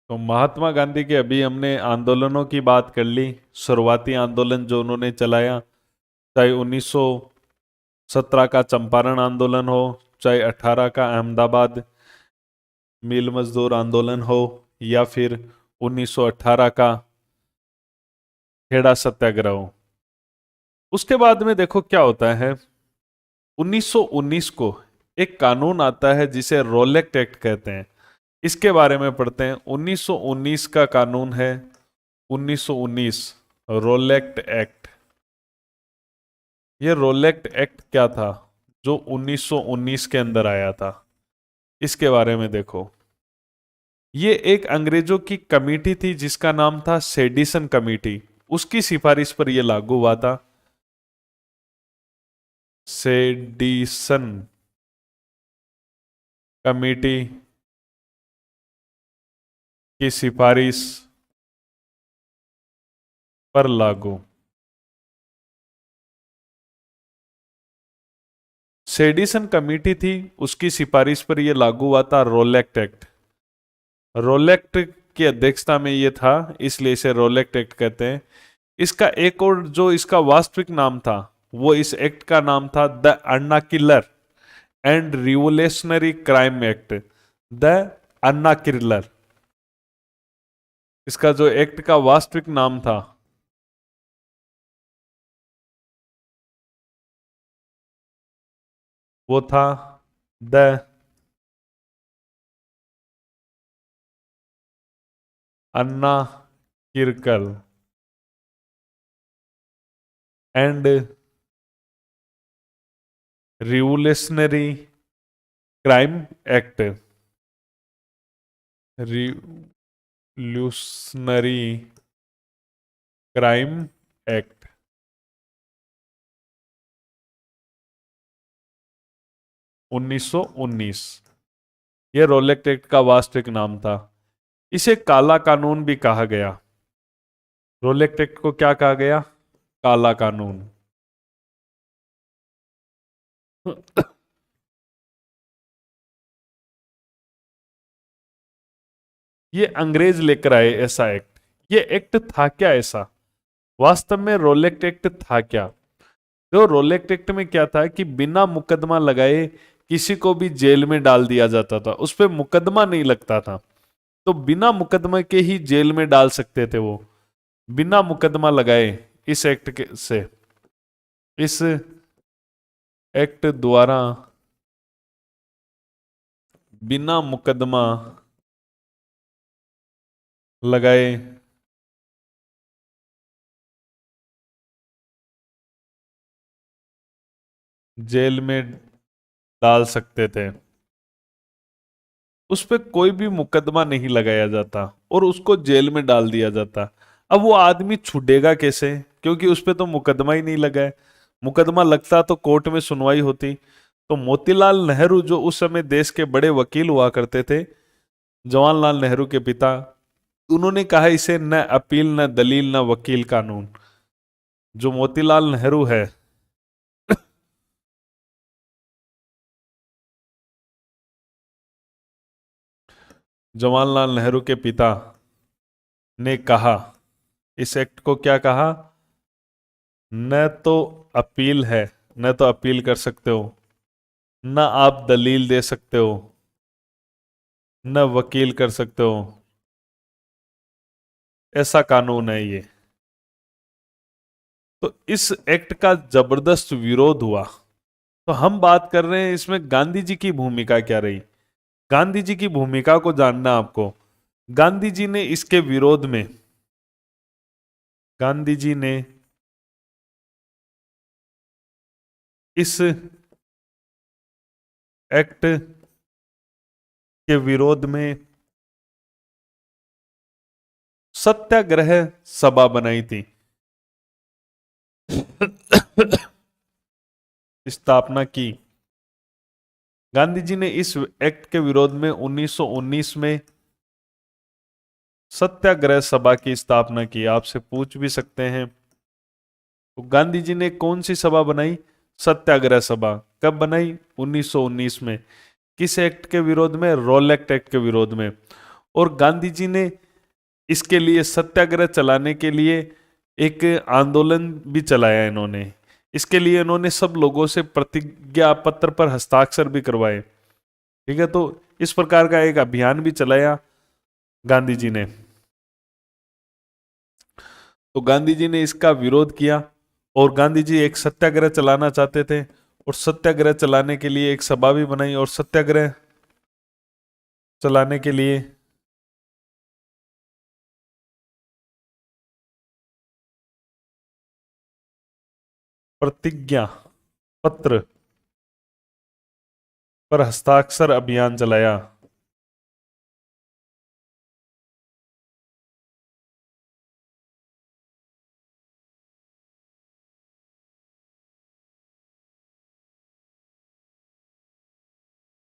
तो महात्मा गांधी के अभी हमने आंदोलनों की बात कर ली। शुरुआती आंदोलन जो उन्होंने चलाया, चाहे 1917 का चंपारण आंदोलन हो, चाहे 18 का अहमदाबाद मिल मजदूर आंदोलन हो, या फिर 1918 का खेड़ा सत्याग्रह हो। उसके बाद में देखो क्या होता है। 1919 को एक कानून आता है जिसे रोलेक्ट एक्ट कहते हैं। इसके बारे में पढ़ते हैं। 1919 का कानून है 1919 रोलेक्ट एक्ट। ये रोलेक्ट एक्ट क्या था जो 1919 के अंदर आया था, इसके बारे में देखो। ये एक अंग्रेजों की कमेटी थी जिसका नाम था सेडिसन कमेटी। उसकी सिफारिश पर यह लागू हुआ था। सेडिसन कमेटी की सिफारिश पर लागू। सेडिसन कमेटी थी, उसकी सिफारिश पर यह लागू हुआ था रोलेक्ट एक्ट। रोलेक्ट की अध्यक्षता में यह था, इसलिए इसे रोलेक्ट एक्ट कहते हैं। इसका एक और जो इसका वास्तविक नाम था, वो इस एक्ट का नाम था the anarchical and revolutionary crime act. The anarchical, इसका जो एक्ट का वास्तविक नाम था वो था the anarchical and revolutionary crime act. Revolutionary crime act 1919। यह रोलेक्ट एक्ट का वास्तविक नाम था। इसे काला कानून भी कहा गया। रोलेक्ट एक्ट को क्या कहा गया? काला कानून। ये अंग्रेज लेकर आए ऐसा एक्ट। ये एक्ट था क्या ऐसा? वास्तव में रोलेक्ट एक्ट था क्या? तो रोलेक्ट एक्ट में क्या था कि बिना मुकदमा लगाए किसी को भी जेल में डाल दिया जाता था। उस पर मुकदमा नहीं लगता था, तो बिना मुकदमा के ही जेल में डाल सकते थे वो, बिना मुकदमा लगाए। इस एक्ट से, इस एक्ट द्वारा बिना मुकदमा लगाए जेल में डाल सकते थे। उस पर कोई भी मुकदमा नहीं लगाया जाता और उसको जेल में डाल दिया जाता। अब वो आदमी छूटेगा कैसे? क्योंकि उस पर तो मुकदमा ही नहीं लगा है। मुकदमा लगता तो कोर्ट में सुनवाई होती। तो मोतीलाल नेहरू जो उस समय देश के बड़े वकील हुआ करते थे, जवाहरलाल नेहरू के पिता, उन्होंने कहा इसे न अपील न दलील न वकील कानून। जो मोतीलाल नेहरू है, जवाहरलाल नेहरू के पिता ने कहा, इस एक्ट को क्या कहा? न तो अपील है, न तो अपील कर सकते हो, न आप दलील दे सकते हो, न वकील कर सकते हो। ऐसा कानून है ये। तो इस एक्ट का जबरदस्त विरोध हुआ। तो हम बात कर रहे हैं इसमें गांधी जी की भूमिका क्या रही। गांधी जी की भूमिका को जानना आपको। गांधी जी ने इसके विरोध में, गांधी जी ने इस एक्ट के विरोध में सत्याग्रह सभा बनाई थी। स्थापना की। गांधी जी ने इस एक्ट के विरोध में 1919 में सत्याग्रह सभा की स्थापना की। आपसे पूछ भी सकते हैं, तो गांधी जी ने कौन सी सभा बनाई? सत्याग्रह सभा। कब बनाई? 1919 में। किस एक्ट के विरोध में? रोलेक्ट एक्ट के विरोध में। और गांधी जी ने इसके लिए सत्याग्रह चलाने के लिए एक आंदोलन भी चलाया इन्होंने। इसके लिए इन्होंने सब लोगों से प्रतिज्ञा पत्र पर हस्ताक्षर भी करवाए। ठीक है, तो इस प्रकार का एक अभियान भी चलाया गांधी जी ने। तो गांधी जी ने इसका विरोध किया और गांधी जी एक सत्याग्रह चलाना चाहते थे और सत्याग्रह चलाने के लिए एक सभा भी बनाई और सत्याग्रह चलाने के लिए प्रतिज्ञा पत्र पर हस्ताक्षर अभियान चलाया।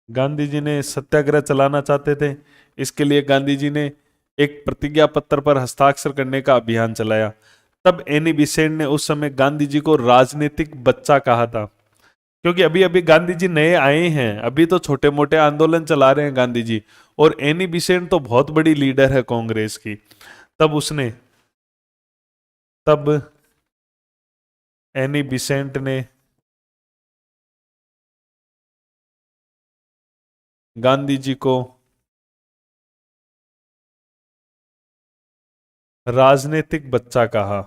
गांधी जी ने सत्याग्रह चलाना चाहते थे, इसके लिए गांधी जी ने एक प्रतिज्ञा पत्र पर हस्ताक्षर करने का अभियान चलाया। तब एनी बिसेंट ने उस समय गांधी जी को राजनीतिक बच्चा कहा था, क्योंकि अभी अभी गांधी जी नए आए हैं, अभी तो छोटे मोटे आंदोलन चला रहे हैं गांधी जी, और एनी बिसेंट तो बहुत बड़ी लीडर है कांग्रेस की। तब एनी बिसेंट ने गांधी जी को राजनीतिक बच्चा कहा।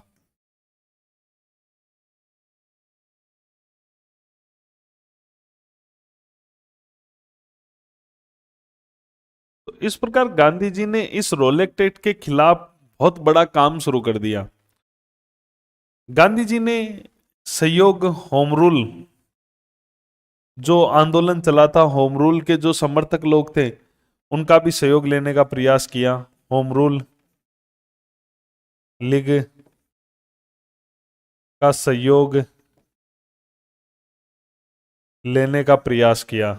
तो इस प्रकार गांधी जी ने इस रोलेक्ट एक्ट के खिलाफ बहुत बड़ा काम शुरू कर दिया। गांधी जी ने सहयोग होम रूल जो आंदोलन चला था, होम रूल के जो समर्थक लोग थे उनका भी सहयोग लेने का प्रयास किया। होम रूल लीग का सहयोग लेने का प्रयास किया।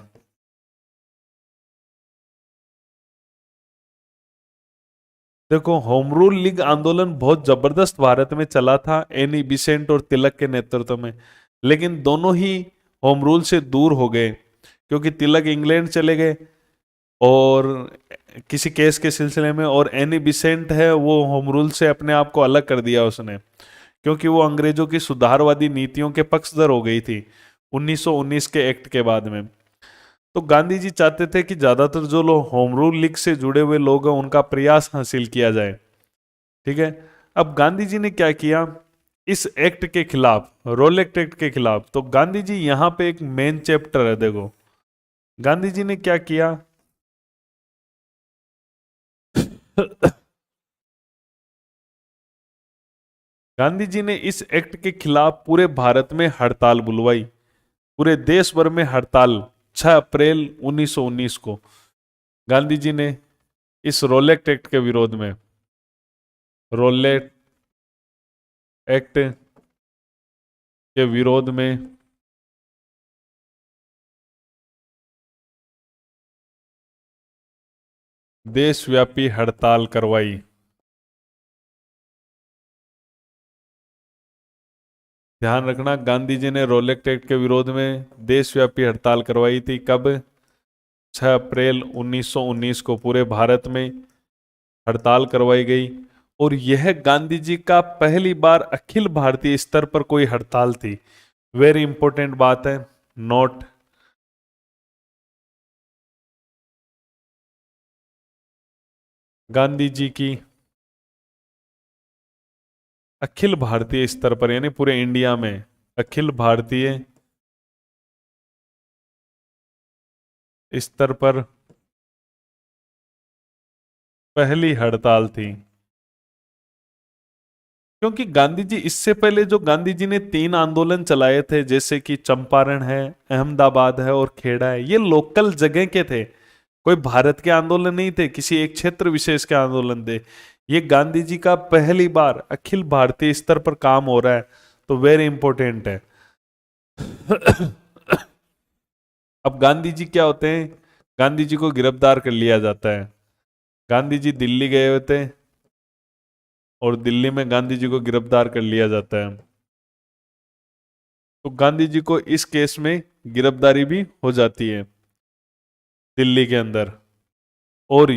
देखो, होम रूल लीग आंदोलन बहुत जबरदस्त भारत में चला था एनी बिसेंट और तिलक के नेतृत्व में, लेकिन दोनों ही होम रूल से दूर हो गए क्योंकि तिलक इंग्लैंड चले गए और किसी केस के सिलसिले में, और एनी बिसेंट है वो होम रूल से अपने आप को अलग कर दिया उसने, क्योंकि वो अंग्रेजों की सुधारवादी नीतियों के पक्षधर हो गई थी 1919 के एक्ट के बाद में। तो गांधी जी चाहते थे कि ज्यादातर जो लोग होम रूल लीग से जुड़े हुए लोग हैं उनका प्रयास हासिल किया जाए। ठीक है, अब गांधी जी ने क्या किया इस एक्ट के खिलाफ, रोलेक्ट एक्ट के खिलाफ, तो गांधी जी यहां पे एक मेन चैप्टर है। देखो गांधी जी ने क्या किया गांधी जी ने इस एक्ट के खिलाफ पूरे भारत में हड़ताल बुलवाई, पूरे देश भर में हड़ताल। 6 अप्रैल 1919 को गांधी जी ने इस रोलेक्ट एक्ट के विरोध में, रोलेट एक्ट के विरोध में देशव्यापी हड़ताल करवाई। ध्यान रखना, गांधी जी ने रोलेक्ट एक्ट के विरोध में देशव्यापी हड़ताल करवाई थी। कब? 6 अप्रैल 1919 को पूरे भारत में हड़ताल करवाई गई, और यह गांधी जी का पहली बार अखिल भारतीय स्तर पर कोई हड़ताल थी। वेरी इंपॉर्टेंट बात है, नोट। गांधी जी की अखिल भारतीय स्तर पर, यानी पूरे इंडिया में अखिल भारतीय स्तर पर पहली हड़ताल थी, क्योंकि गांधी जी इससे पहले जो गांधी जी ने 3 आंदोलन चलाए थे, जैसे कि चंपारण है, अहमदाबाद है और खेड़ा है, ये लोकल जगह के थे, कोई भारत के आंदोलन नहीं थे, किसी एक क्षेत्र विशेष के आंदोलन थे। ये गांधी जी का पहली बार अखिल भारतीय स्तर पर काम हो रहा है, तो वेरी इंपॉर्टेंट है। अब गांधी जी क्या होते हैं, गांधी जी को गिरफ्तार कर लिया जाता है। गांधी जी दिल्ली गए हुए थे और दिल्ली में गांधी जी को गिरफ्तार कर लिया जाता है। तो गांधी जी को इस केस में गिरफ्तारी भी हो जाती है दिल्ली के अंदर, और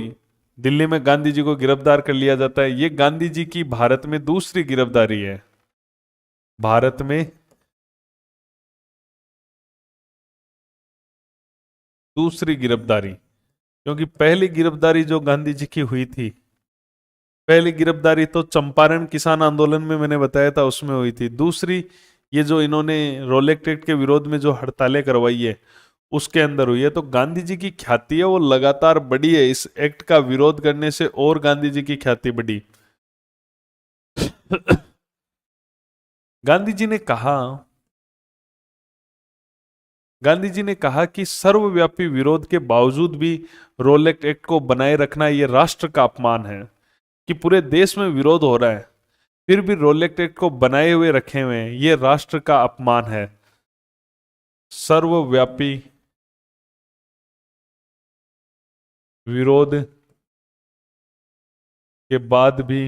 दिल्ली में गांधी जी को गिरफ्तार कर लिया जाता है। ये गांधी जी की भारत में दूसरी गिरफ्तारी है। भारत में दूसरी गिरफ्तारी, क्योंकि पहली गिरफ्तारी जो गांधी जी की हुई थी, पहली गिरफ्तारी तो चंपारण किसान आंदोलन में मैंने बताया था उसमें हुई थी। दूसरी ये जो इन्होंने रोलेक्ट एक्ट के विरोध में जो हड़तालें करवाई है उसके अंदर हुई है। तो गांधी जी की ख्याति है वो लगातार बढ़ी है, इस एक्ट का विरोध करने से और गांधी जी की ख्याति बढ़ी। गांधी जी ने कहा गांधी जी ने कहा कि सर्वव्यापी विरोध के बावजूद भी रोलेक्ट एक्ट को बनाए रखना यह राष्ट्र का अपमान है, कि पूरे देश में विरोध हो रहा है फिर भी रोलेक्ट एक्ट को बनाए हुए रखे हुए हैं, यह राष्ट्र का अपमान है। सर्वव्यापी विरोध के बाद भी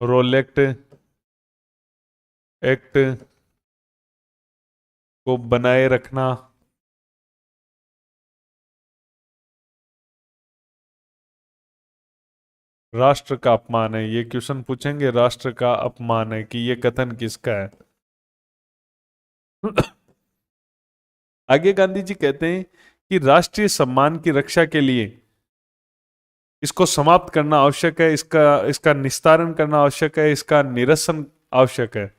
रोलेक्ट एक्ट को बनाए रखना राष्ट्र का अपमान है। ये क्वेश्चन पूछेंगे, राष्ट्र का अपमान है, कि ये कथन किसका है। आगे गांधी जी कहते हैं कि राष्ट्रीय सम्मान की रक्षा के लिए इसको समाप्त करना आवश्यक है, इसका इसका निस्तारण करना आवश्यक है, इसका निरसन आवश्यक है।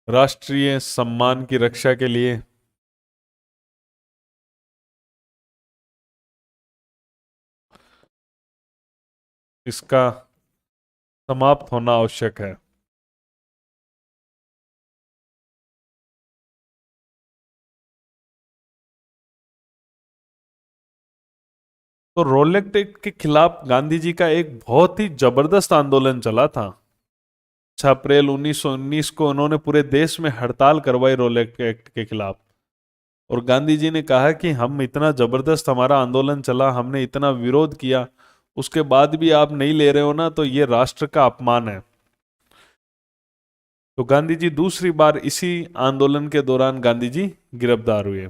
राष्ट्रीय सम्मान की रक्षा के लिए इसका समाप्त होना आवश्यक है। तो रोलेक्ट एक्ट के खिलाफ गांधी जी का एक बहुत ही जबरदस्त आंदोलन चला था। 6 अप्रैल 1919 को उन्होंने पूरे देश में हड़ताल करवाई रोलेक्ट एक्ट के खिलाफ। और गांधी जी ने कहा कि हम इतना जबरदस्त हमारा आंदोलन चला, हमने इतना विरोध किया, उसके बाद भी आप नहीं ले रहे हो ना, तो ये राष्ट्र का अपमान है। तो गांधी जी दूसरी बार इसी आंदोलन के दौरान गांधी जी गिरफ्तार हुए।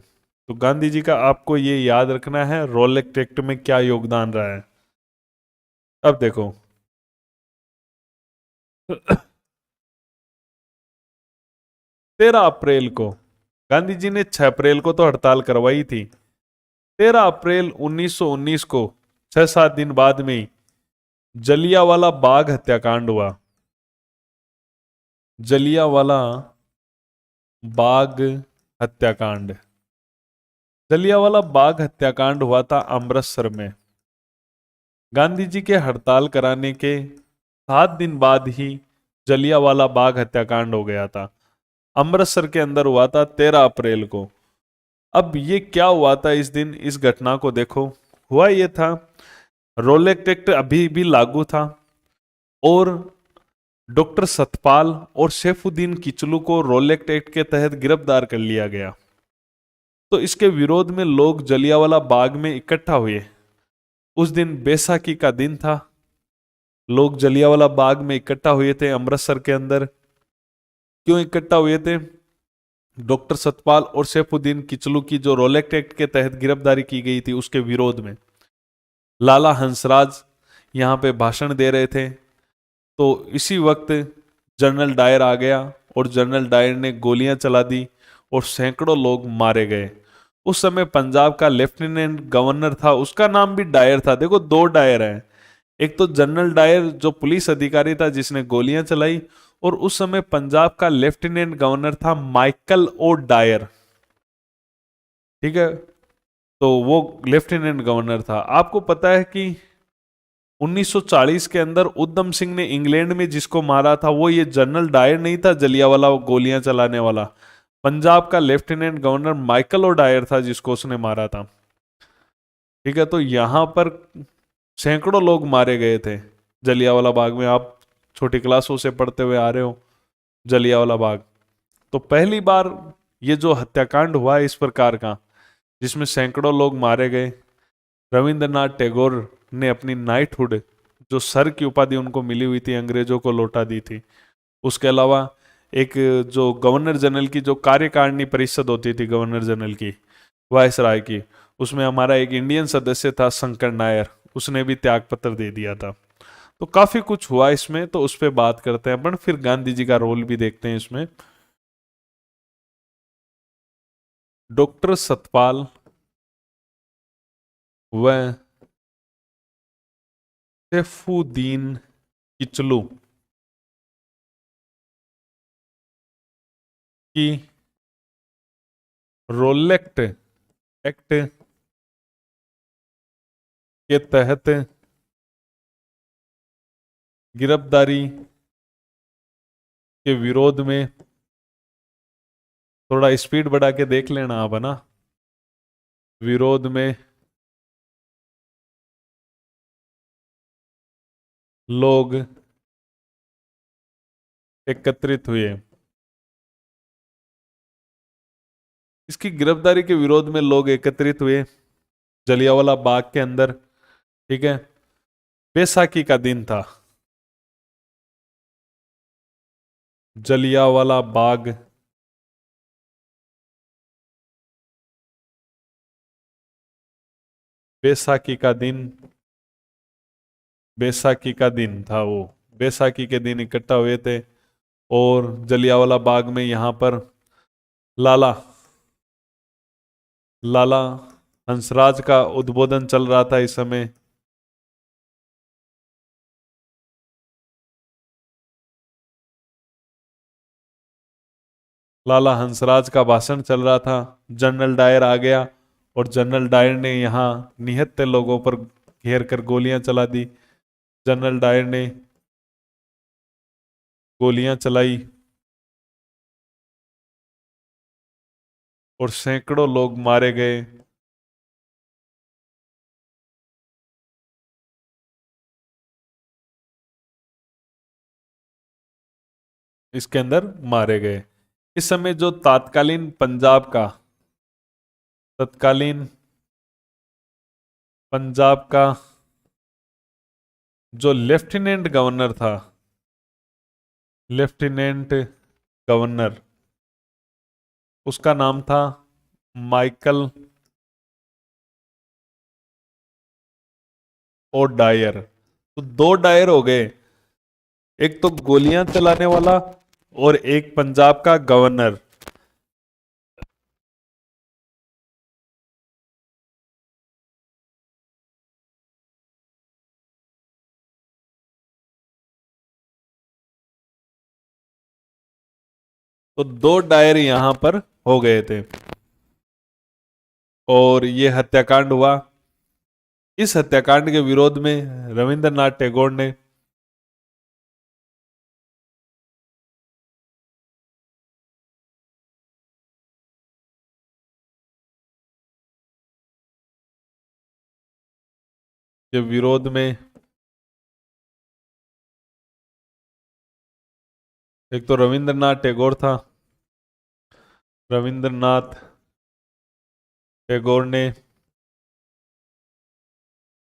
तो गांधी जी का आपको ये याद रखना है रोलेक्ट एक्ट में क्या योगदान रहा है। अब देखो 13 अप्रैल को गांधी जी ने 6 अप्रैल को तो हड़ताल करवाई थी। 13 अप्रैल 1919 को 6-7 दिन बाद में ही जलियांवाला बाग हत्याकांड हुआ। जलियांवाला बाग हत्याकांड, जलियांवाला बाग हत्याकांड हुआ था अमृतसर में। गांधी जी के हड़ताल कराने के 7 दिन बाद ही जलियांवाला बाग हत्याकांड हो गया था। अमृतसर के अंदर हुआ था 13 अप्रैल को। अब ये क्या हुआ था इस दिन, इस घटना को देखो। हुआ ये था, रोलेक्ट एक्ट अभी भी लागू था और डॉक्टर सतपाल और सैफुद्दीन किचलू को रोलेक्ट एक्ट के तहत गिरफ्तार कर लिया गया। तो इसके विरोध में लोग जलियांवाला बाग में इकट्ठा हुए। उस दिन बैसाखी का दिन था। लोग जलियांवाला बाग में इकट्ठा हुए थे अमृतसर के अंदर। क्यों इकट्ठा हुए थे? डॉक्टर सतपाल और सैफुद्दीन किचलू की जो रोलेक्ट एक्ट के तहत गिरफ्तारी की गई थी उसके विरोध में। लाला हंसराज यहां पे भाषण दे रहे थे। तो इसी वक्त जनरल डायर आ गया और जनरल डायर ने गोलियां चला दी और सैकड़ों लोग मारे गए। उस समय पंजाब का लेफ्टिनेंट गवर्नर था, उसका नाम भी डायर था। देखो 2 डायर हैं, एक तो जनरल डायर जो पुलिस अधिकारी था जिसने गोलियां चलाई, और उस समय पंजाब का लेफ्टिनेंट गवर्नर था माइकल ओ डायर। ठीक है, तो वो लेफ्टिनेंट गवर्नर था। आपको पता है कि 1940 के अंदर उधम सिंह ने इंग्लैंड में जिसको मारा था वो ये जनरल डायर नहीं था, जलियांवाला गोलियां चलाने वाला। पंजाब का lieutenant governor Michael O'Dwyer था जिसको उसने मारा था। ठीक है, तो यहां पर सैकड़ों लोग मारे गए थे जलियांवाला बाग में। आप छोटी क्लासों से पढ़ते हुए आ रहे हो जलियांवाला बाग। तो पहली बार ये जो हत्याकांड हुआ है इस प्रकार का जिसमें सैकड़ों लोग मारे गए, रविंद्रनाथ टैगोर ने अपनी नाइटहुड जो सर की उपाधि उनको मिली हुई थी अंग्रेजों को लौटा दी थी। उसके अलावा एक जो गवर्नर जनरल की जो कार्यकारिणी परिषद होती थी गवर्नर जनरल की, वायसराय की, उसमें हमारा एक इंडियन सदस्य था शंकर नायर, उसने भी त्यागपत्र दे दिया था। तो काफी कुछ हुआ इसमें, तो उस पर बात करते हैं अपन, फिर गांधी जी का रोल भी देखते हैं इसमें। डॉक्टर सतपाल व सैफुद्दीन किचलू की रोलेक्ट एक्ट के तहत गिरफ्तारी के विरोध में, थोड़ा स्पीड बढ़ा के देख लेना आप, है ना, विरोध में लोग एकत्रित हुए। इसकी गिरफ्तारी के विरोध में लोग एकत्रित हुए जलियांवाला बाग के अंदर। ठीक है, बैसाखी का दिन था, जलियांवाला बाग बैसाखी का दिन, बैसाखी का दिन था वो, बैसाखी के दिन इकट्ठा हुए थे। और जलियांवाला बाग में यहां पर लाला लाला हंसराज का उद्बोधन चल रहा था इस समय। लाला हंसराज का भाषण चल रहा था। जनरल डायर आ गया और जनरल डायर ने यहाँ निहत्थे लोगों पर घेर कर गोलियां चला दी। जनरल डायर ने गोलियां चलाई और सैकड़ों लोग मारे गए। इसके अंदर मारे गए। इस समय जो तत्कालीन पंजाब का जो लेफ्टिनेंट गवर्नर था, लेफ्टिनेंट गवर्नर, उसका नाम था माइकल ओ डायर। तो दो डायर हो गए, एक तो गोलियां चलाने वाला और एक पंजाब का गवर्नर। तो दो डायर यहां पर हो गए थे और ये हत्याकांड हुआ। इस हत्याकांड के विरोध में रविंद्रनाथ टैगोर ने के विरोध में एक तो रविंद्रनाथ टैगोर था, रविंद्रनाथ टैगोर ने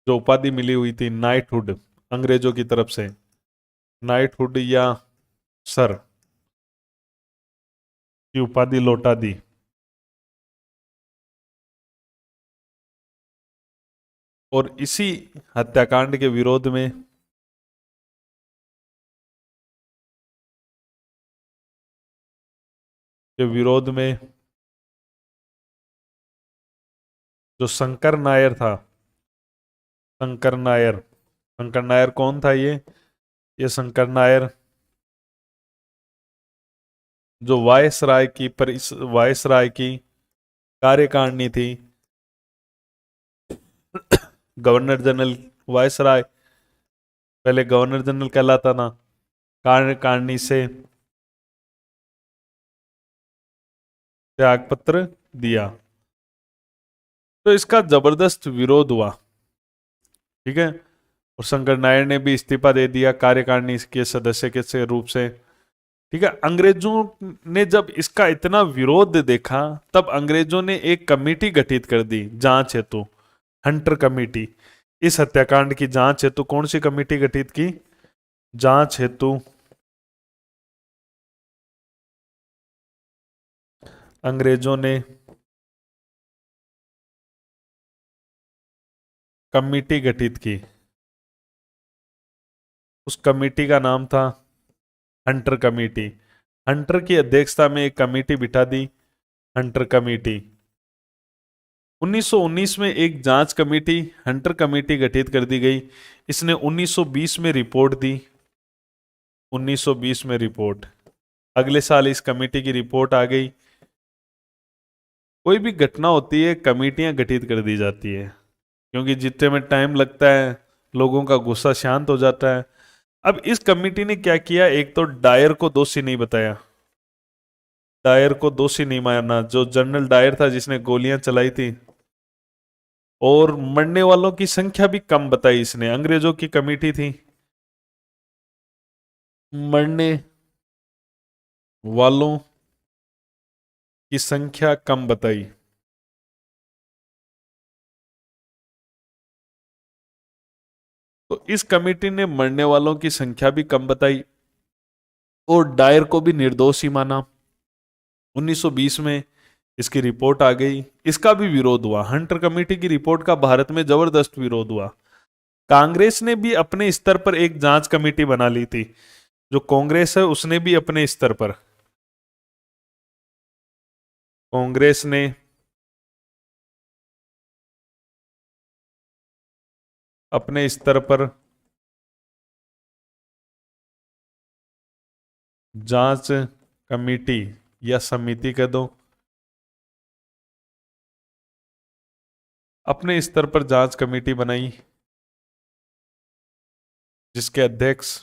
जो उपाधि मिली हुई थी नाइटहुड अंग्रेजों की तरफ से, नाइटहुड या सर की उपाधि लौटा दी। और इसी हत्याकांड के विरोध में जो शंकर नायर था, शंकर नायर, शंकर नायर कौन था ये शंकर नायर जो वायसराय की कार्यकारिणी थी, गवर्नर जनरल, वायसराय पहले गवर्नर जनरल कहलाता था, कार्यकारिणी से त्यागपत्र दिया। तो इसका जबरदस्त विरोध हुआ। ठीक है, और शंकर नायर ने भी इस्तीफा दे दिया कार्यकारिणी के सदस्य के से रूप से। ठीक है, अंग्रेजों ने जब इसका इतना विरोध देखा, तब अंग्रेजों ने एक कमेटी गठित कर दी जांच हेतु, हंटर कमेटी। इस हत्याकांड की जांच हेतु कौन सी कमेटी गठित की? जांच हेतु अंग्रेजों ने कमिटी गठित की। उस कमिटी का नाम था हंटर कमेटी। हंटर की अध्यक्षता में एक कमेटी बिठा दी, हंटर कमेटी। 1919 में एक जांच कमेटी, हंटर कमेटी गठित कर दी गई। इसने 1920 में रिपोर्ट दी। 1920 में रिपोर्ट, अगले साल इस कमेटी की रिपोर्ट आ गई। कोई भी घटना होती है कमेटियां गठित कर दी जाती है, क्योंकि जितने में टाइम लगता है लोगों का गुस्सा शांत हो जाता है। अब इस कमेटी ने क्या किया, एक तो डायर को दोषी नहीं बताया, डायर को दोषी नहीं माना, जो जनरल डायर था जिसने गोलियां चलाई थी, और मरने वालों की संख्या भी कम बताई इसने। अंग्रेजों की कमेटी थी, मरने वालों की संख्या कम बताई। तो इस कमेटी ने मरने वालों की संख्या भी कम बताई और डायर को भी निर्दोष ही माना। 1920 में इसकी रिपोर्ट आ गई। इसका भी विरोध हुआ, हंटर कमेटी की रिपोर्ट का भारत में जबरदस्त विरोध हुआ। कांग्रेस ने भी अपने स्तर पर एक जांच कमेटी बना ली थी। जो कांग्रेस है उसने भी अपने स्तर पर, कांग्रेस ने अपने स्तर पर जांच कमेटी या समिति कह दो, अपने स्तर पर जांच कमेटी बनाई, जिसके अध्यक्ष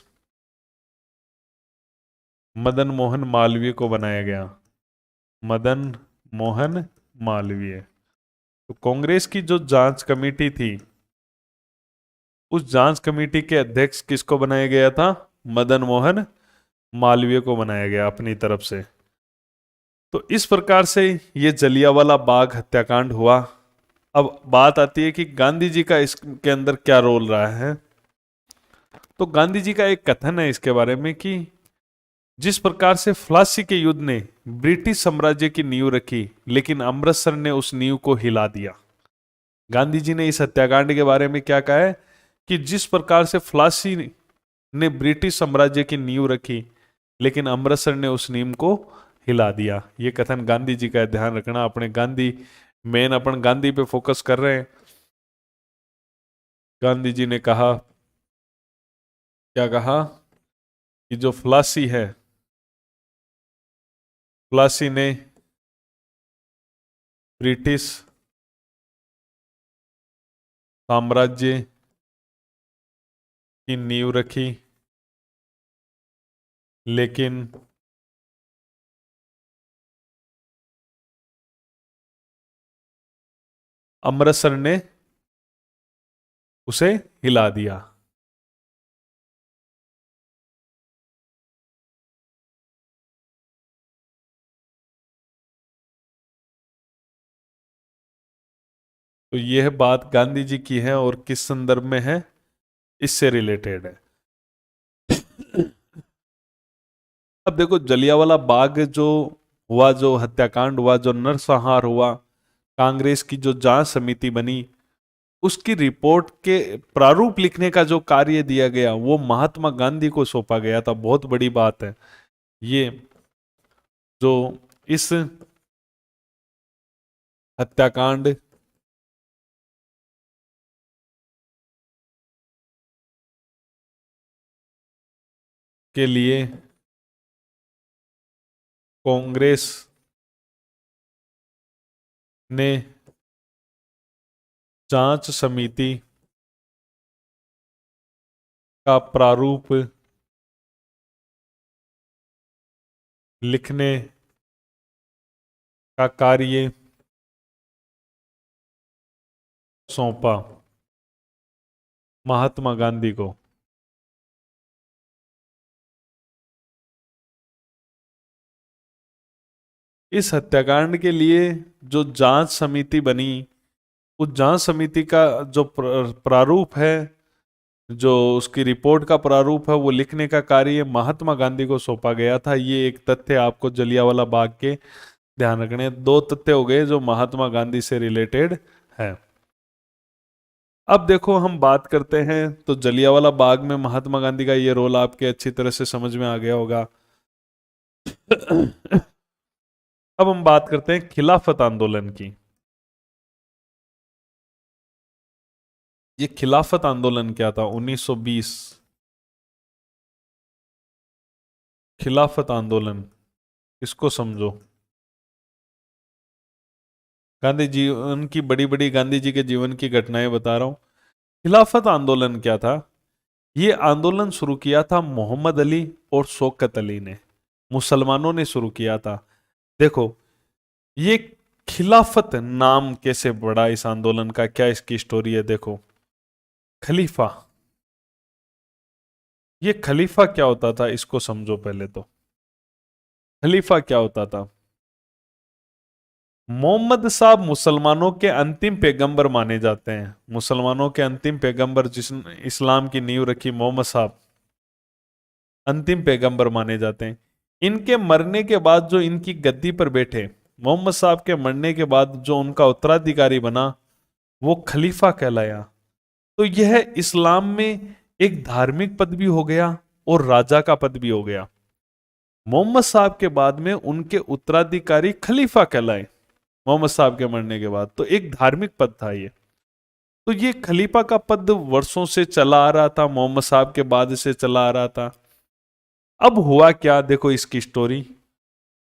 मदन मोहन मालवीय को बनाया गया। मदन मोहन मालवीय। तो कांग्रेस की जो जांच कमेटी थी, उस जांच कमेटी के अध्यक्ष किसको बनाया गया था? मदन मोहन मालवीय को बनाया गया अपनी तरफ से। तो इस प्रकार से ये जलियांवाला बाग हत्याकांड हुआ। अब बात आती है कि गांधी जी का इसके अंदर क्या रोल रहा है। तो गांधी जी का एक कथन है इसके बारे में कि जिस प्रकार से फ्लासी के युद्ध ने ब्रिटिश साम्राज्य की नींव रखी, लेकिन अमृतसर ने उस नींव को हिला दिया। गांधी जी ने इस हत्याकांड के बारे में क्या कहा है कि जिस प्रकार से फ्लासी ने ब्रिटिश साम्राज्य की नींव रखी, लेकिन अमृतसर ने उस नींव को हिला दिया। ये कथन गांधी जी का, ध्यान रखना। अपने गांधी, मेन अपन गांधी पे फोकस कर रहे हैं। गांधी जी ने कहा, क्या कहा कि जो फ्लासी है, फ्लासी ने ब्रिटिश साम्राज्य की नींव रखी, लेकिन अमृतसर ने उसे हिला दिया। तो यह बात गांधी जी की है और किस संदर्भ में है, इससे रिलेटेड है। अब देखो, जलियांवाला बाग जो हुआ, जो हत्याकांड हुआ, जो नरसंहार हुआ, कांग्रेस की जो जांच समिति बनी, उसकी रिपोर्ट के प्रारूप लिखने का जो कार्य दिया गया वो महात्मा गांधी को सौंपा गया था। बहुत बड़ी बात है ये। जो इस हत्याकांड के लिए कांग्रेस ने जांच समिति का प्रारूप लिखने का कार्य सौंपा महात्मा गांधी को। इस हत्याकांड के लिए जो जांच समिति बनी, उस जांच समिति का जो प्रारूप है, जो उसकी रिपोर्ट का प्रारूप है, वो लिखने का कार्य महात्मा गांधी को सौंपा गया था। ये एक तथ्य आपको जलियांवाला बाग के ध्यान रखने, दो तथ्य हो गए जो महात्मा गांधी से रिलेटेड है। अब देखो हम बात करते हैं, तो जलियांवाला बाग में महात्मा गांधी का ये रोल आपके अच्छी तरह से समझ में आ गया होगा। अब हम बात करते हैं खिलाफत आंदोलन की। ये खिलाफत आंदोलन क्या था 1920? खिलाफत आंदोलन इसको समझो। गांधी जी उनकी बड़ी बड़ी गांधी जी के जीवन की घटनाएं बता रहा हूं। खिलाफत आंदोलन क्या था? ये आंदोलन शुरू किया था मोहम्मद अली और शौकत अली ने, मुसलमानों ने शुरू किया था। देखो ये खिलाफत नाम कैसे पड़ा इस आंदोलन का, क्या इसकी स्टोरी है? देखो खलीफा, ये खलीफा क्या होता था इसको समझो पहले तो। खलीफा क्या होता था? मोहम्मद साहब मुसलमानों के अंतिम पैगंबर माने जाते हैं। मुसलमानों के अंतिम पैगंबर जिसने इस्लाम की नींव रखी, मोहम्मद साहब अंतिम पैगंबर माने जाते हैं। इनके मरने के बाद जो इनकी गद्दी पर बैठे, मोहम्मद साहब के मरने के बाद जो उनका उत्तराधिकारी बना, वो खलीफा कहलाया। तो यह इस्लाम में एक धार्मिक पद भी हो गया और राजा का पद भी हो गया। मोहम्मद साहब के बाद में उनके उत्तराधिकारी खलीफा कहलाए मोहम्मद साहब के मरने के बाद, तो एक धार्मिक पद था ये। तो ये खलीफा का पद वर्षों से चला आ रहा था, मोहम्मद साहब के बाद से चला आ रहा था। अब हुआ क्या, देखो इसकी स्टोरी।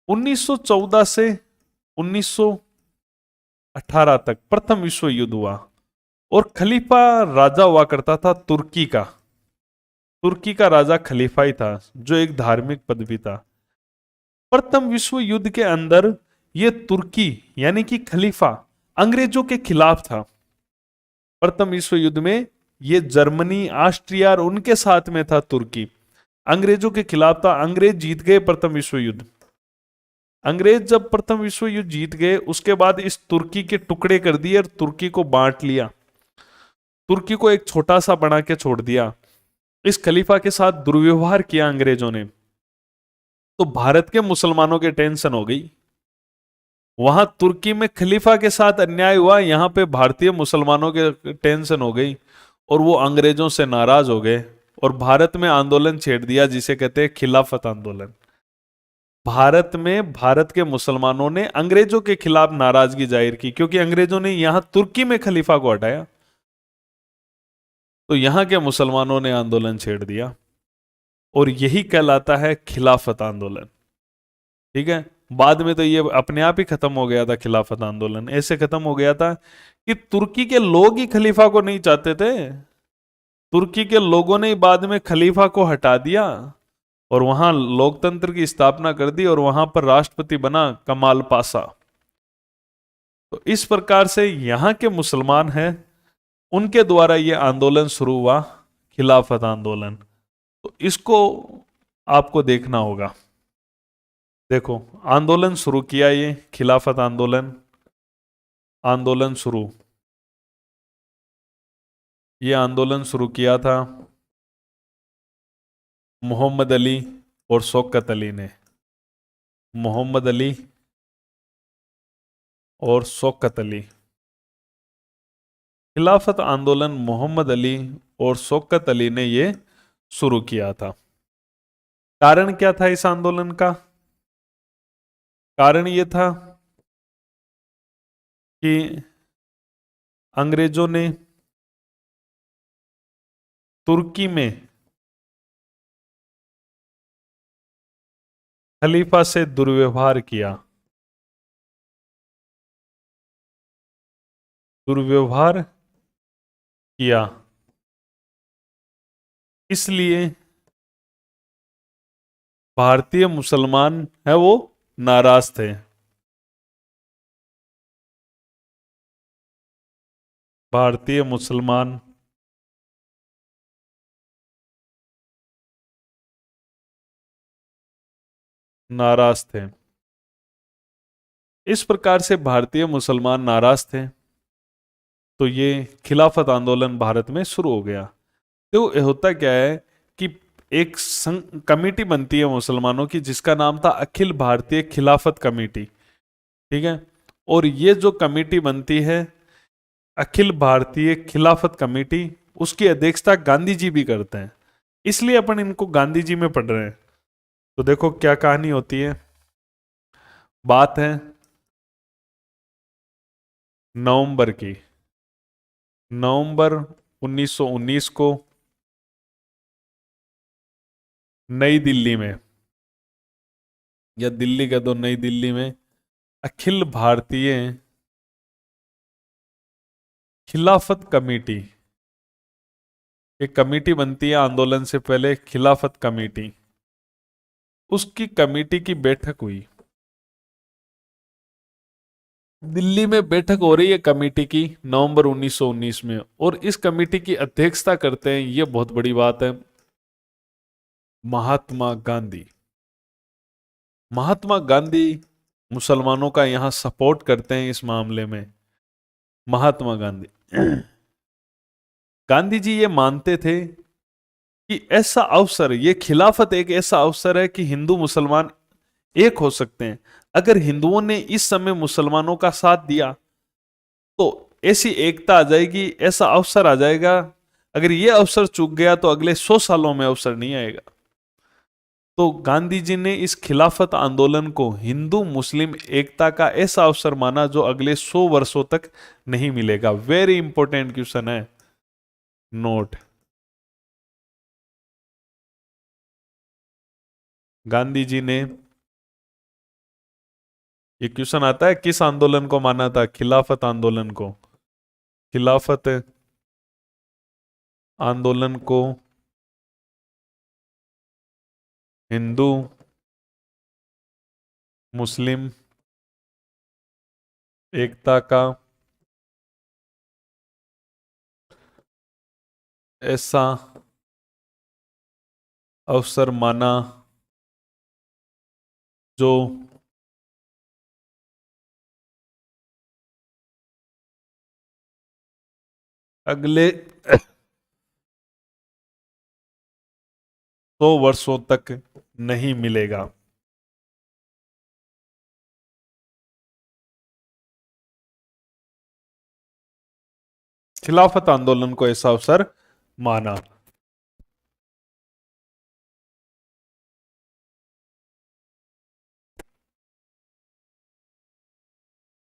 1914 से 1918 तक प्रथम विश्व युद्ध हुआ और खलीफा राजा हुआ करता था तुर्की का। तुर्की का राजा खलीफा ही था, जो एक धार्मिक पद भी था। प्रथम विश्व युद्ध के अंदर यह तुर्की यानी कि खलीफा अंग्रेजों के खिलाफ था। प्रथम विश्व युद्ध में यह जर्मनी, ऑस्ट्रिया और उनके साथ में था। तुर्की अंग्रेजों के खिलाफ था। अंग्रेज जीत गए प्रथम विश्व युद्ध। अंग्रेज जब प्रथम विश्व युद्ध जीत गए, उसके बाद इस तुर्की के टुकड़े कर दिए और तुर्की को बांट लिया। तुर्की को एक छोटा सा बना के छोड़ दिया। इस खलीफा के साथ दुर्व्यवहार किया अंग्रेजों ने। तो भारत के मुसलमानों के टेंशन हो गई। वहां तुर्की में खलीफा के साथ अन्याय हुआ, यहां पे भारतीय मुसलमानों के टेंशन हो गई और वो अंग्रेजों से नाराज हो गए और भारत में आंदोलन छेड़ दिया, जिसे कहते हैं खिलाफत आंदोलन। भारत में भारत के मुसलमानों ने अंग्रेजों के खिलाफ नाराजगी जाहिर की, क्योंकि अंग्रेजों ने यहां तुर्की में खलीफा को हटाया। तो यहां के मुसलमानों ने आंदोलन छेड़ दिया और यही कहलाता है खिलाफत आंदोलन। ठीक है, बाद में तो ये अपने आप ही खत्म हो गया था। खिलाफत आंदोलन ऐसे खत्म हो गया था कि तुर्की के लोग ही खलीफा को नहीं चाहते थे। तुर्की के लोगों ने बाद में खलीफा को हटा दिया और वहां लोकतंत्र की स्थापना कर दी और वहां पर राष्ट्रपति बना कमाल पाशा। तो इस प्रकार से यहां के मुसलमान हैं, उनके द्वारा यह आंदोलन शुरू हुआ, खिलाफत आंदोलन। तो इसको आपको देखना होगा। देखो आंदोलन शुरू किया, ये खिलाफत आंदोलन, आंदोलन शुरू, ये आंदोलन शुरू किया था मोहम्मद अली और शौकत अली ने। मोहम्मद अली और शौकत अली, खिलाफत आंदोलन मोहम्मद अली और शौकत अली ने ये शुरू किया था। कारण क्या था इस आंदोलन का? कारण ये था कि अंग्रेजों ने तुर्की में खलीफा से दुर्व्यवहार किया। दुर्व्यवहार किया, इसलिए भारतीय मुसलमान है वो नाराज थे। भारतीय मुसलमान नाराज थे। इस प्रकार से भारतीय मुसलमान नाराज थे, तो ये खिलाफत आंदोलन भारत में शुरू हो गया। तो ये होता क्या है कि एक कमेटी बनती है मुसलमानों की, जिसका नाम था अखिल भारतीय खिलाफत कमेटी। ठीक है। और ये जो कमेटी बनती है अखिल भारतीय खिलाफत कमेटी, उसकी अध्यक्षता गांधी जी भी करते हैं, इसलिए अपन इनको गांधी जी में पढ़ रहे हैं। तो देखो क्या कहानी होती है। बात है नवंबर की, नवंबर 1919 को नई दिल्ली में, या दिल्ली का, तो नई दिल्ली में अखिल भारतीय खिलाफत कमेटी, एक कमेटी बनती है आंदोलन से पहले, खिलाफत कमेटी, उसकी कमेटी की बैठक हुई। दिल्ली में बैठक हो रही है कमेटी की नवंबर 1919 में, और इस कमेटी की अध्यक्षता करते हैं, ये बहुत बड़ी बात है, महात्मा गांधी। महात्मा गांधी मुसलमानों का यहां सपोर्ट करते हैं इस मामले में। महात्मा गांधी, गांधी जी ये मानते थे कि ऐसा अवसर, ये खिलाफत एक ऐसा अवसर है कि हिंदू मुसलमान एक हो सकते हैं। अगर हिंदुओं ने इस समय मुसलमानों का साथ दिया तो ऐसी एकता आ जाएगी, ऐसा अवसर आ जाएगा। अगर ये अवसर चूक गया तो अगले 100 सालों में अवसर नहीं आएगा। तो गांधी जी ने इस खिलाफत आंदोलन को हिंदू मुस्लिम एकता का ऐसा अवसर माना जो अगले 100 वर्षों तक नहीं मिलेगा। वेरी इंपॉर्टेंट क्वेश्चन है, नोट। गांधी जी ने, ये क्वेश्चन आता है, किस आंदोलन को माना था? खिलाफत आंदोलन को। खिलाफत आंदोलन को हिंदू मुस्लिम एकता का ऐसा अवसर माना जो अगले 100 वर्षों तक नहीं मिलेगा। खिलाफत आंदोलन को ऐसा अवसर माना।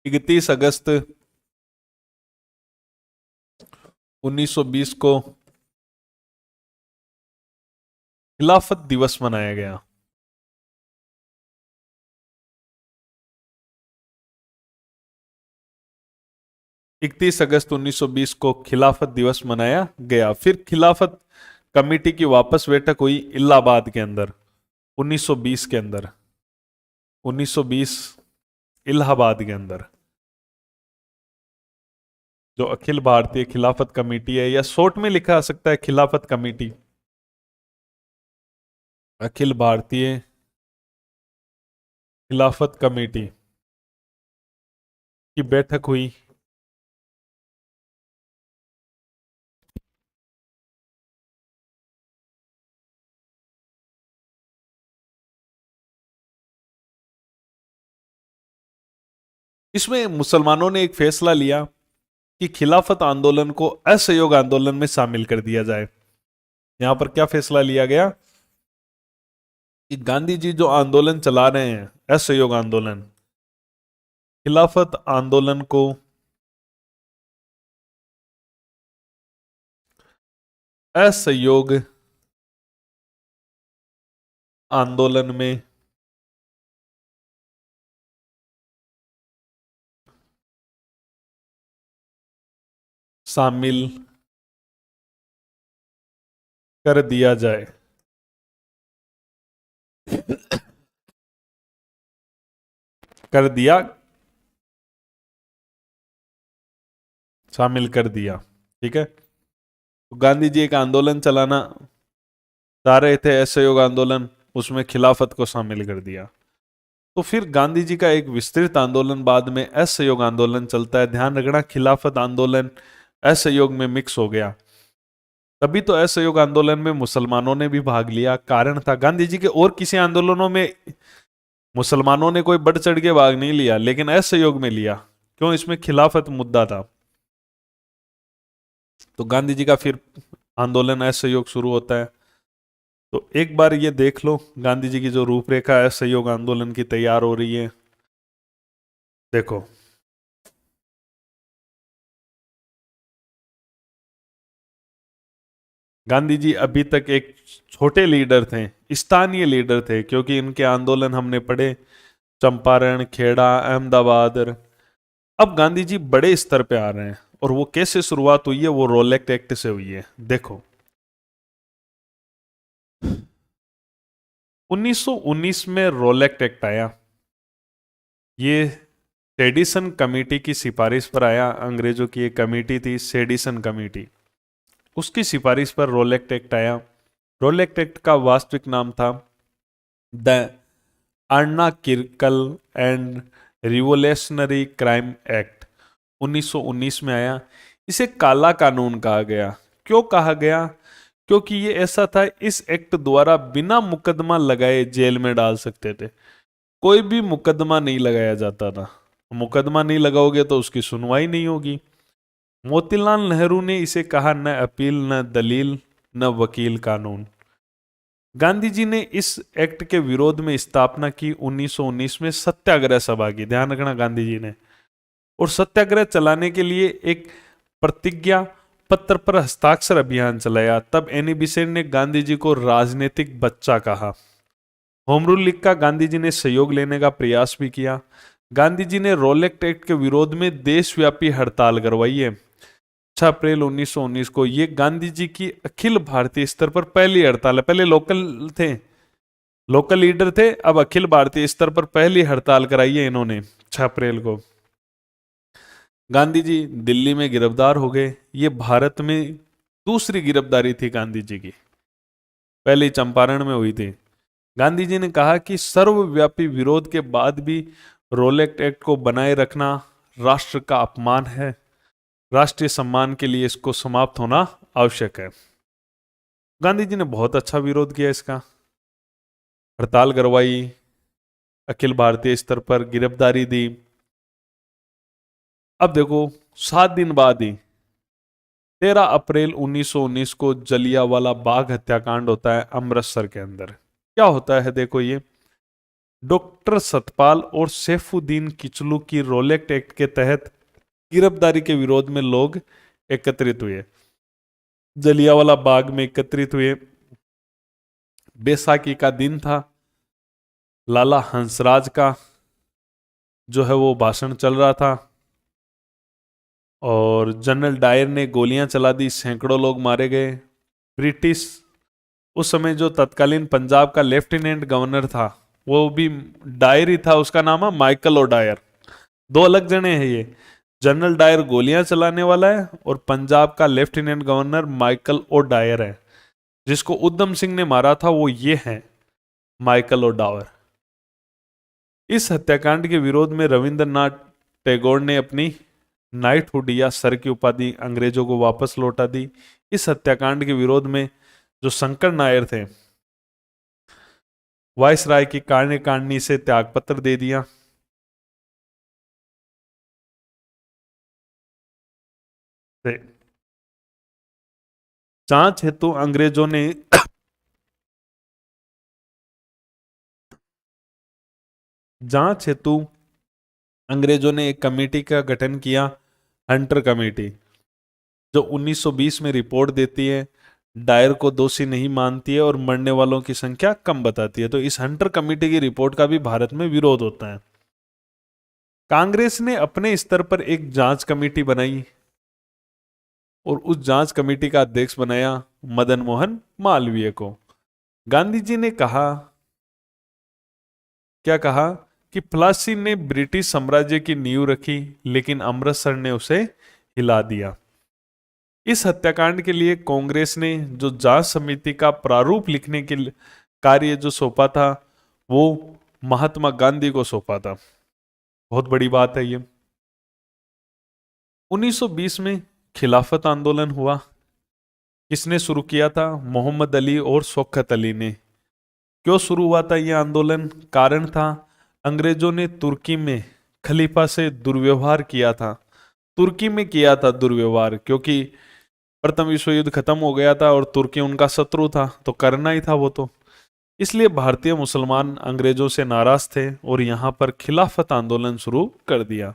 31 अगस्त 1920 को खिलाफत दिवस मनाया गया। 31 अगस्त 1920 को खिलाफत दिवस मनाया गया। फिर खिलाफत कमेटी की वापस बैठक हुई इलाहाबाद के अंदर 1920 के अंदर, 1920 इलाहाबाद के अंदर। जो अखिल भारतीय खिलाफत कमेटी है, या शॉर्ट में लिखा आ सकता है खिलाफत कमेटी, अखिल भारतीय खिलाफत कमेटी की बैठक हुई इसमें मुसलमानों ने एक फैसला लिया कि खिलाफत आंदोलन को असहयोग आंदोलन में शामिल कर दिया जाए। यहां पर क्या फैसला लिया गया कि गांधी जी जो आंदोलन चला रहे हैं, असहयोग आंदोलन, खिलाफत आंदोलन को असहयोग आंदोलन में शामिल कर दिया जाए। कर दिया, शामिल कर दिया। ठीक है। तो गांधी जी एक आंदोलन चलाना चाह रहे थे, असहयोग आंदोलन, उसमें खिलाफत को शामिल कर दिया। तो फिर गांधी जी का एक विस्तृत आंदोलन, बाद में असहयोग आंदोलन चलता है। ध्यान रखना, खिलाफत आंदोलन असहयोग में मिक्स हो गया। तभी तो असहयोग आंदोलन में मुसलमानों ने भी भाग लिया। कारण था गांधी जी के और किसी आंदोलनों में मुसलमानों ने कोई बढ़ चढ़ के भाग नहीं लिया, लेकिन असहयोग में लिया। क्यों? इसमें खिलाफत मुद्दा था। तो गांधी जी का फिर आंदोलन असहयोग शुरू होता है। तो एक बार ये देख लो, गांधी जी की जो रूपरेखा है असहयोग आंदोलन की तैयार हो रही है। देखो, गांधी जी अभी तक एक छोटे लीडर थे, स्थानीय लीडर थे, क्योंकि इनके आंदोलन हमने पढ़े चंपारण, खेड़ा, अहमदाबाद। अब गांधी जी बड़े स्तर पे आ रहे हैं, और वो कैसे शुरुआत हुई है? वो रोलेक्ट एक्ट से हुई है। देखो, 1919 में रोलेक्ट एक्ट आया। ये सेडिसन कमेटी की सिफारिश पर आया। अंग्रेजों की एक कमेटी थी, सेडिसन कमेटी, उसकी सिफारिश पर रोलेक्ट एक्ट आया। रोलेक्ट एक्ट का वास्तविक नाम था the anarchical and revolutionary crime act. 1919 में आया। इसे काला कानून कहा गया। क्यों कहा गया? क्योंकि ये ऐसा था, इस एक्ट द्वारा बिना मुकदमा लगाए जेल में डाल सकते थे। कोई भी मुकदमा नहीं लगाया जाता था। मुकदमा नहीं लगाओगे तो उसकी सुनवाई नहीं होगी। मोतीलाल नेहरू ने इसे कहा न अपील, न दलील, न वकील कानून। गांधी जी ने इस एक्ट के विरोध में स्थापना की 1919 में सत्याग्रह सभा की। ध्यान रखना, गांधी जी ने। और सत्याग्रह चलाने के लिए एक प्रतिज्ञा पत्र पर हस्ताक्षर अभियान चलाया। तब एनी बेसेंट ने गांधी जी को राजनीतिक बच्चा कहा। होम रूल लीग का गांधी जी ने सहयोग लेने का प्रयास भी किया। गांधी जी ने रोलेक्ट एक्ट के विरोध में देशव्यापी हड़ताल करवाई है। 6 अप्रैल 1919 को। ये गांधी जी की अखिल भारतीय स्तर पर पहली हड़ताल है। पहले लोकल थे, लोकल लीडर थे, अब अखिल भारतीय स्तर पर पहली हड़ताल कराई है इन्होंने 6 अप्रैल को। गांधी जी दिल्ली में गिरफ्तार हो गए। ये भारत में दूसरी गिरफ्तारी थी गांधी जी की, पहली चंपारण में हुई थी। गांधी जी ने कहा कि सर्वव्यापी विरोध के बाद भी रोलेक्ट एक्ट को बनाए रखना राष्ट्र का अपमान है। राष्ट्रीय सम्मान के लिए इसको समाप्त होना आवश्यक है। गांधी जी ने बहुत अच्छा विरोध किया इसका, हड़ताल करवाई, अखिल भारतीय स्तर पर गिरफ्तारी दी। अब देखो, 7 दिन बाद ही 13 अप्रैल 1919 को जलियांवाला बाग हत्याकांड होता है अमृतसर के अंदर। क्या होता है देखो, ये डॉक्टर सतपाल और सैफुद्दीन किचलू की रोलेक्ट एक्ट के तहत गिरफ्तारी के विरोध में लोग एकत्रित हुए, जलियांवाला बाग में एकत्रित हुए। बैसाखी का दिन था। लाला हंसराज का जो है वो भाषण चल रहा था, और जनरल डायर ने गोलियां चला दी, सैकड़ों लोग मारे गए। ब्रिटिश उस समय जो तत्कालीन पंजाब का लेफ्टिनेंट गवर्नर था, वो भी डायर ही था, उसका नाम है माइकल ओ डायर। दो अलग जने हैं ये। जनरल डायर गोलियां चलाने वाला है, और पंजाब का lieutenant governor Michael O'Dwyer है। जिसको उधम सिंह ने मारा था वो ये है, माइकल ओ डायर। इस हत्याकांड के विरोध में रविंद्रनाथ टैगोर ने अपनी नाइटहुड या सर की उपाधि अंग्रेजों को वापस लौटा दी। इस हत्याकांड के विरोध में जो शंकर नायर थे, वायसराय की कार्यकारिणी से त्यागपत्र दे दिया। जांच हेतु अंग्रेजों ने जांच हेतु अंग्रेजों ने एक कमेटी का गठन किया, हंटर कमेटी, जो 1920 में रिपोर्ट देती है, डायर को दोषी नहीं मानती है और मरने वालों की संख्या कम बताती है। तो इस हंटर कमेटी की रिपोर्ट का भी भारत में विरोध होता है। कांग्रेस ने अपने स्तर पर एक जांच कमेटी बनाई, और उस जांच कमेटी का अध्यक्ष बनाया मदन मोहन मालवीय को। गांधी जी ने कहा, क्या कहा कि प्लासी ने ब्रिटिश साम्राज्य की नींव रखी, लेकिन अमृतसर ने उसे हिला दिया। इस हत्याकांड के लिए कांग्रेस ने जो जांच समिति का प्रारूप लिखने के कार्य जो सौंपा था, वो महात्मा गांधी को सौंपा था। बहुत बड़ी बात है ये। 1920 में खिलाफत आंदोलन हुआ। किसने शुरू किया था? मोहम्मद अली और शौकत अली ने। क्यों शुरू हुआ था यह आंदोलन? कारण था अंग्रेजों ने तुर्की में खलीफा से दुर्व्यवहार किया था। तुर्की में किया था दुर्व्यवहार, क्योंकि प्रथम विश्व युद्ध खत्म हो गया था और तुर्की उनका शत्रु था, तो करना ही था वो तो। इसलिए भारतीय मुसलमान अंग्रेजों से नाराज थे और यहाँ पर खिलाफत आंदोलन शुरू कर दिया।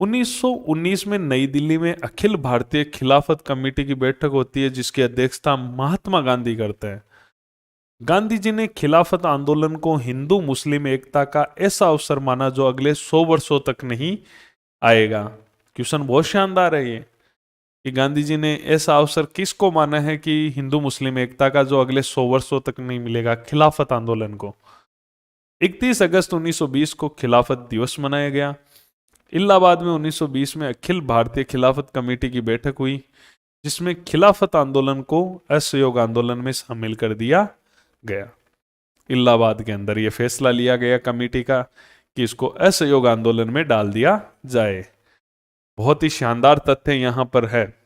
1919 में नई दिल्ली में अखिल भारतीय खिलाफत कमेटी की बैठक होती है, जिसकी अध्यक्षता महात्मा गांधी करते हैं। गांधी जी ने खिलाफत आंदोलन को हिंदू मुस्लिम एकता का ऐसा अवसर माना जो अगले 100 वर्षों तक नहीं आएगा। क्वेश्चन बहुत शानदार है ये, कि गांधी जी ने ऐसा अवसर किसको माना है कि हिंदू मुस्लिम एकता का जो अगले 100 वर्षों तक नहीं मिलेगा, खिलाफत आंदोलन को। 31 अगस्त 1920 को खिलाफत दिवस मनाया गया। इलाहाबाद में 1920 में अखिल भारतीय खिलाफत कमेटी की बैठक हुई, जिसमें खिलाफत आंदोलन को असहयोग आंदोलन में शामिल कर दिया गया। इलाहाबाद के अंदर यह फैसला लिया गया कमेटी का कि इसको असहयोग आंदोलन में डाल दिया जाए। बहुत ही शानदार तथ्य यहां पर है।